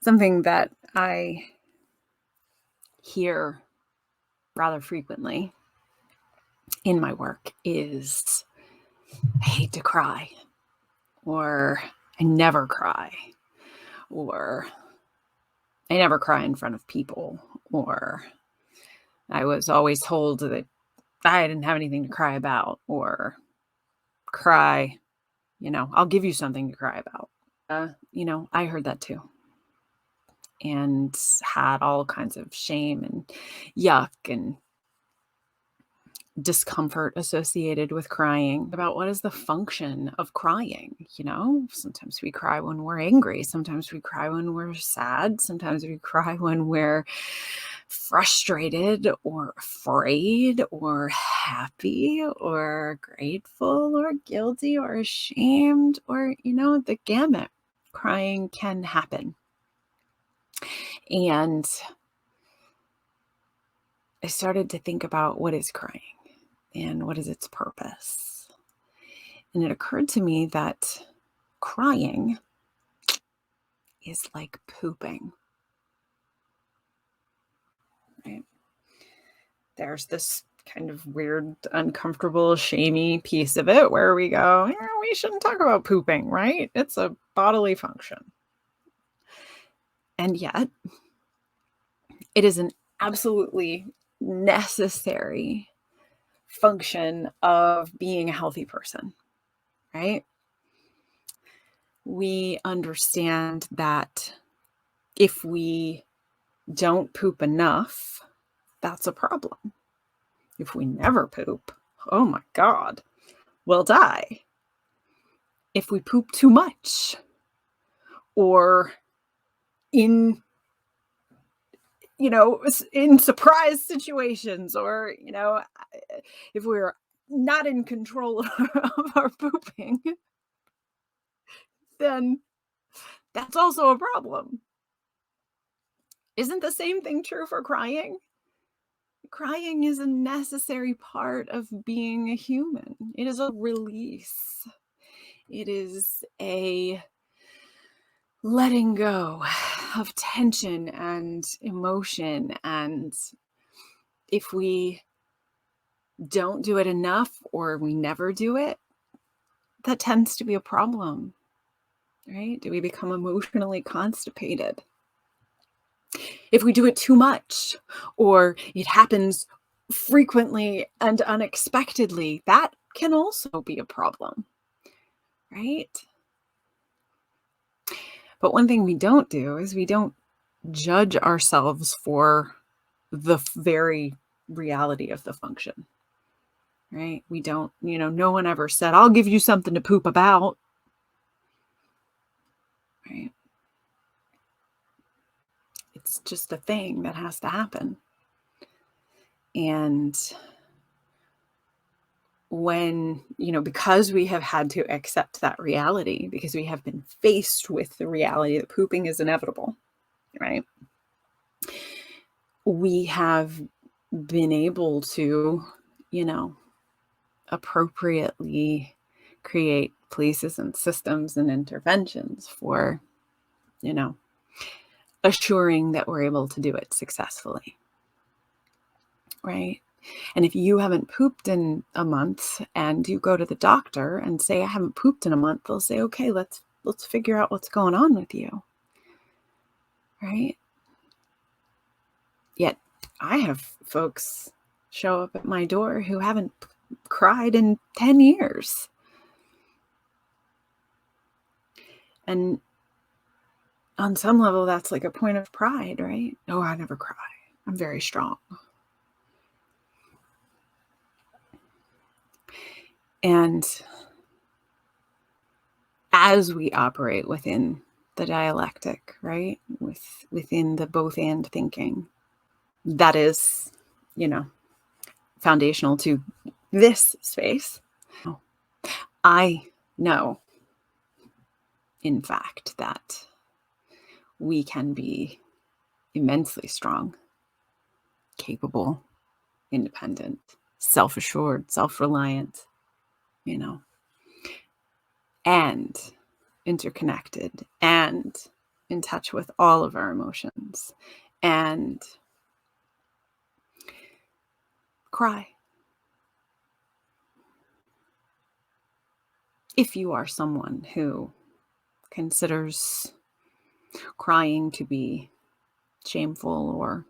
Something that I hear rather frequently in my work is, I hate to cry, or I never cry, or I never cry in front of people, or I was always told that I didn't have anything to cry about, or cry, I'll give you something to cry about. I heard that too, and had all kinds of shame and yuck and discomfort associated with crying about what is the function of crying. Sometimes we cry when we're angry, sometimes we cry when we're sad, sometimes we cry when we're frustrated or afraid or happy or grateful or guilty or ashamed, or the gamut. Crying can happen. And I started to think about, what is crying and what is its purpose? And it occurred to me that crying is like pooping. Right? There's this kind of weird, uncomfortable, shamey piece of it where we go, we shouldn't talk about pooping, right? It's a bodily function. And yet, it is an absolutely necessary function of being a healthy person, right? We understand that if we don't poop enough, that's a problem. If we never poop, oh my God, we'll die. If we poop too much, or in surprise situations, or if we're not in control of our pooping, then that's also a problem. Isn't the same thing true for crying? Crying is a necessary part of being a human. It is a release. It is a letting go of tension and emotion. And if we don't do it enough, or we never do it, that tends to be a problem, right? Do we become emotionally constipated? If we do it too much, or it happens frequently and unexpectedly, that can also be a problem, right? But one thing we don't do is we don't judge ourselves for the very reality of the function, right? We don't, no one ever said, I'll give you something to poop about, right? It's just a thing that has to happen. And when, because we have had to accept that reality, because we have been faced with the reality that pooping is inevitable, right? We have been able to, appropriately create places and systems and interventions for, assuring that we're able to do it successfully, right? And if you haven't pooped in a month and you go to the doctor and say, I haven't pooped in a month, they'll say, okay, let's figure out what's going on with you, right? Yet I have folks show up at my door who haven't cried in 10 years. And on some level, that's like a point of pride, right? Oh, I never cry. I'm very strong. And as we operate within the dialectic, right? Within the both and thinking, that is, foundational to this space. I know, in fact, that we can be immensely strong, capable, independent, self-assured, self-reliant, and interconnected, and in touch with all of our emotions, and cry. If you are someone who considers crying to be shameful or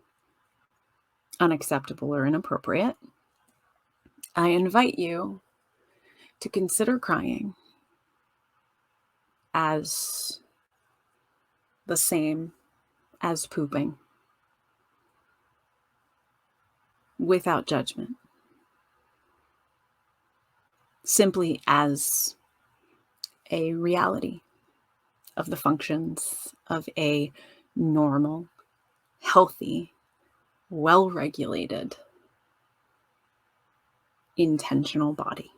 unacceptable or inappropriate, I invite you to consider crying as the same as pooping, without judgment, simply as a reality of the functions of a normal, healthy, well-regulated, intentional body.